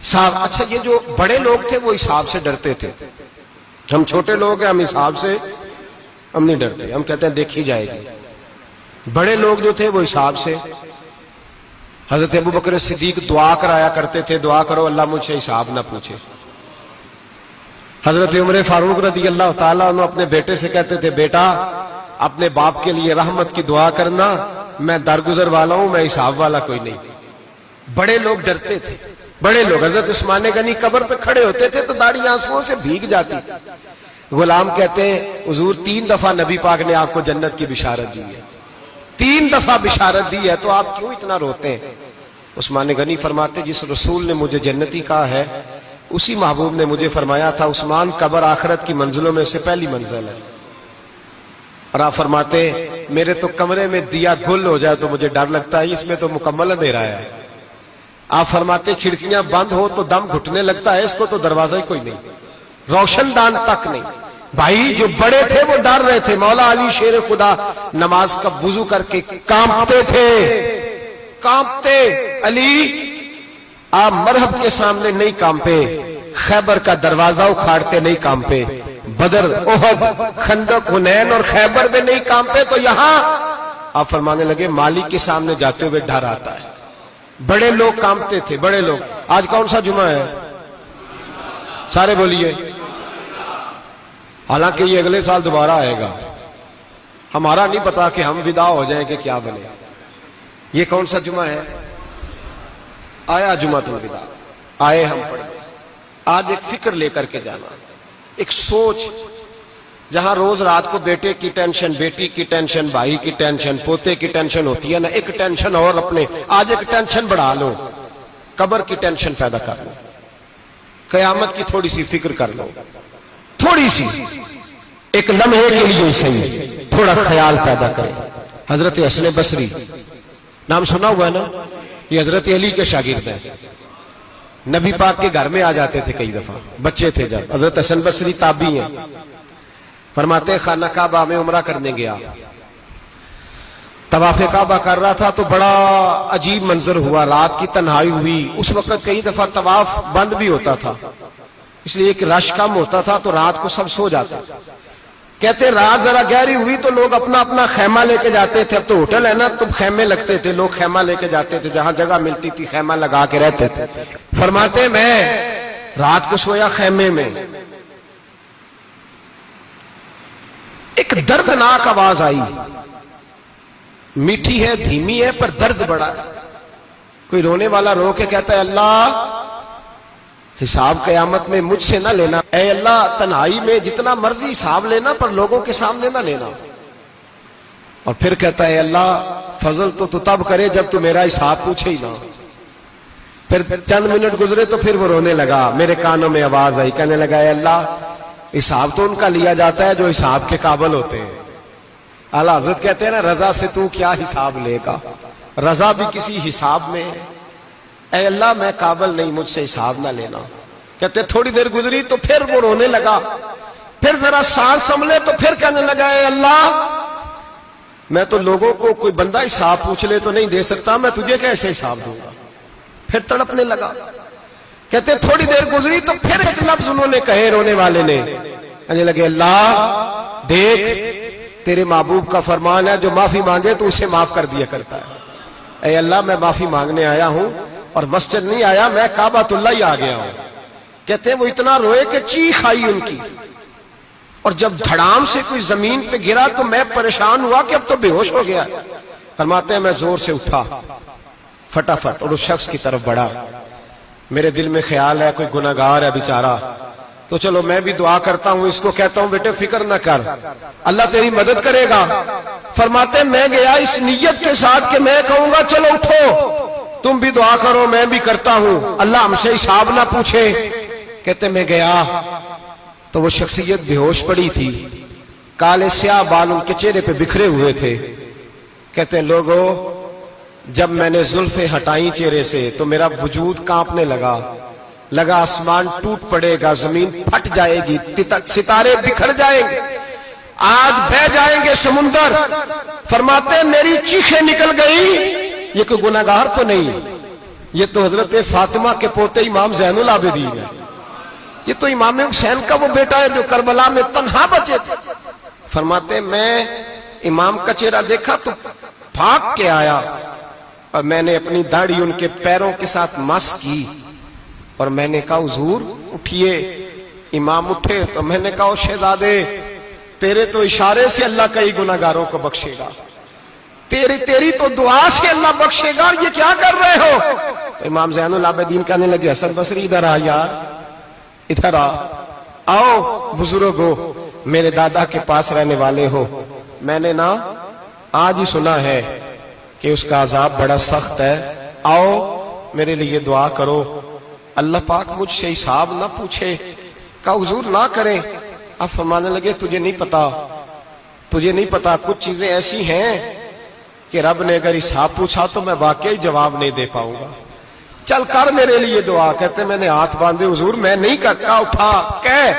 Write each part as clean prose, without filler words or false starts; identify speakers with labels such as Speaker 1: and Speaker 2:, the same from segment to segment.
Speaker 1: حساب. اچھا یہ جو بڑے لوگ تھے وہ حساب سے ڈرتے تھے. ہم چھوٹے لوگ ہیں، ہم حساب سے ہم نہیں ڈرتے، ہم کہتے ہیں دیکھی جائے گی. بڑے لوگ جو تھے وہ حساب سے. حضرت ابو بکر صدیق دعا کرایا کرتے تھے، دعا کرو اللہ مجھ سے حساب نہ پوچھے. حضرت عمر فاروق رضی اللہ تعالیٰ عنہ اپنے بیٹے سے کہتے تھے بیٹا اپنے باپ کے لیے رحمت کی دعا کرنا، میں درگزر والا ہوں، میں حساب والا کوئی نہیں. بڑے لوگ ڈرتے تھے. بڑے لوگ حضرت عثمان غنی قبر پہ کھڑے ہوتے تھے تو داڑھی آنسوؤں سے بھیگ جاتی. غلام کہتے ہیں حضور 3 دفعہ نبی پاک نے آپ کو جنت کی بشارت دی ہے، 3 دفعہ بشارت دی ہے، تو آپ کیوں اتنا روتے ہیں؟ عثمان غنی فرماتے جس رسول نے مجھے جنتی کہا ہے اسی محبوب نے مجھے فرمایا تھا عثمان قبر آخرت کی منزلوں میں سے پہلی منزل ہے. اور آپ فرماتے میرے تو کمرے میں دیا گل ہو جائے تو مجھے ڈر لگتا ہے، اس میں تو مکمل اندھیرا ہے. آپ فرماتے کھڑکیاں بند ہو تو دم گھٹنے لگتا ہے، اس کو تو دروازہ ہی کوئی نہیں، روشن دان تک نہیں. بھائی جو بڑے تھے وہ ڈر رہے تھے. مولا علی شیر خدا نماز کا وضو کر کے کانپتے تھے، کانپتے. علی آپ مرحب کے سامنے نہیں کانپے، خیبر کا دروازہ اکھاڑتے نہیں کانپے، بدر احد خندق حنین اور خیبر میں نہیں کانپے، تو یہاں آپ فرمانے لگے مالک کے سامنے جاتے ہوئے ڈر آتا ہے. بڑے لوگ کانپتے تھے. بڑے لوگ. آج کون سا جمعہ ہے؟ سارے بولیے. حالانکہ یہ اگلے سال دوبارہ آئے گا، ہمارا نہیں پتا کہ ہم ودا ہو جائیں کہ کیا بنے. یہ کون سا جمعہ ہے؟ آیا جمعۃ الوداع، آئے ہم پڑھ گئے. آج ایک فکر لے کر کے جانا، ایک سوچ. جہاں روز رات کو بیٹے کی ٹینشن، بیٹی کی ٹینشن، بھائی کی ٹینشن، پوتے کی ٹینشن ہوتی ہے نا، ایک ٹینشن اور اپنے آج ایک ٹینشن بڑھا لو، قبر کی ٹینشن پیدا کر لو، قیامت کی تھوڑی سی فکر کر لو، تھوڑی سی، ایک لمحے کے لیے صحیح تھوڑا خیال پیدا کرے. حضرت حسن بصری نام سنا ہوا ہے نا، یہ حضرت علی کے شاگرد ہیں. نبی پاک کے گھر میں آ جاتے تھے کئی دفعہ، بچے تھے جب. حضرت حسن بصری تابعی ہیں. فرماتے خانہ کعبہ میں عمرہ کرنے گیا، طواف کعبہ کر رہا تھا تو بڑا عجیب منظر ہوا، رات کی تنہائی ہوئی. اس وقت کئی دفعہ طواف بند بھی ہوتا تھا، اس لیے کہ رش کم ہوتا تھا تو رات کو سب سو جاتے. کہتے رات ذرا گہری ہوئی تو لوگ اپنا اپنا خیمہ لے کے جاتے تھے. اب تو ہوٹل ہے نا تو خیمے لگتے تھے، لوگ خیمہ لے کے جاتے تھے، جہاں جگہ ملتی تھی خیمہ لگا کے رہتے تھے. فرماتے میں رات کو سویا خیمے میں، ایک دردناک آواز آئی، میٹھی ہے دھیمی ہے پر درد بڑا ہے. کوئی رونے والا رو کے کہتا ہے اللہ حساب قیامت میں مجھ سے نہ لینا، اے اللہ تنہائی میں جتنا مرضی حساب لینا پر لوگوں کے سامنے نہ لینا. اور پھر کہتا ہے اللہ فضل تو تب کرے جب تو میرا حساب پوچھے ہی نہ. پھر چند منٹ گزرے تو پھر وہ رونے لگا. میرے کانوں میں آواز آئی، کہنے لگا اے اللہ حساب تو ان کا لیا جاتا ہے جو حساب کے قابل ہوتے ہیں. اعلیٰ حضرت کہتے ہیں نا رضا سے تو کیا حساب لے گا، رضا بھی کسی حساب میں ہے. اے اللہ میں قابل نہیں، مجھ سے حساب نہ لینا. کہتے تھوڑی دیر گزری تو پھر وہ رونے لگا. پھر ذرا سانس سنبھلے تو پھر کہنے لگا اے اللہ میں تو لوگوں کو کوئی بندہ حساب پوچھ لے تو نہیں دے سکتا، میں تجھے کیسے حساب دوں گا. پھر تڑپنے لگا. کہتے تھوڑی دیر گزری تو پھر ایک لفظ انہوں نے کہے رونے والے نے، کہنے لگے اللہ دیکھ تیرے محبوب کا فرمان ہے جو معافی مانگے تو اسے معاف کر دیا کرتا ہے. اے اللہ میں معافی مانگنے آیا ہوں اور مسجد نہیں آیا، میں کعبۃ اللہ ہی آ گیا ہوں. کہتے ہیں وہ اتنا روئے کہ چیخ آئی ان کی، اور جب دھڑام سے کوئی زمین پہ گرا تو میں پریشان ہوا کہ اب تو بے ہوش ہو گیا. فرماتے ہیں میں زور سے اٹھا فٹافٹ اور اس شخص کی طرف بڑھا. میرے دل میں خیال ہے کوئی گناہگار ہے بیچارہ، تو چلو میں بھی دعا کرتا ہوں، اس کو کہتا ہوں بیٹے فکر نہ کر اللہ تیری مدد کرے گا. فرماتے ہیں میں گیا اس نیت کے ساتھ کہ میں کہوں گا چلو اٹھو تم بھی دعا کرو میں بھی کرتا ہوں، اللہ ہم سے حساب نہ پوچھے. کہتے میں گیا تو وہ شخصیت بے ہوش پڑی تھی، کالے سیاہ بال ان کے چہرے پہ بکھرے ہوئے تھے. کہتے ہیں لوگوں جب میں نے زلفیں ہٹائیں چہرے سے تو میرا وجود کانپنے لگا آسمان ٹوٹ پڑے گا، زمین پھٹ جائے گی، ستارے بکھر جائیں گے، آج بہہ جائیں گے سمندر. فرماتے ہیں میری چیخیں نکل گئی، یہ کوئی گناہگار تو نہیں، یہ تو حضرت فاطمہ کے پوتے امام زین العابدین ہے، یہ تو امام حسین کا وہ بیٹا ہے جو کربلا میں تنہا بچے تھے۔ فرماتے میں امام کا چہرہ دیکھا تو بھاگ کے آیا اور میں نے اپنی داڑھی ان کے پیروں کے ساتھ مس کی اور میں نے کہا حضور اٹھئے۔ امام اٹھے تو میں نے کہا او شہزادے تیرے تو اشارے سے اللہ کئی گناہگاروں کو بخشے گا، تیری تو دعا سے اللہ بخشے گا، یہ کیا کر رہے ہو؟ تو امام زین العابدین کہنے لگے حسن بصری ادھر آ یار، ادھر آؤ بزرگو، میرے دادا کے پاس رہنے والے ہو، میں نے نا آج ہی سنا ہے کہ اس کا عذاب بڑا سخت ہے، آؤ میرے لیے دعا کرو، اللہ پاک مجھ سے حساب نہ پوچھے۔ کہا حضور نہ کریں۔ اب فرمانے لگے تجھے نہیں پتا کچھ چیزیں ایسی ہیں کہ رب نے اگر حساب پوچھا تو میں واقعی جواب نہیں دے پاؤں گا، چل کر میرے لیے دعا۔ کہتے میں نے ہاتھ باندھے حضور میں نہیں کرتا، اٹھا کہہ۔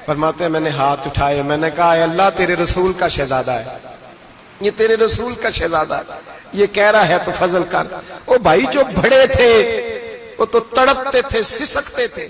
Speaker 1: فرماتے میں نے ہاتھ اٹھائے، میں نے کہا اے اللہ تیرے رسول کا شہزادہ ہے، یہ تیرے رسول کا شہزادہ ہے، یہ کہہ رہا ہے تو فضل کر۔ وہ بھائی جو بڑے تھے وہ تو تڑپتے تھے، سسکتے تھے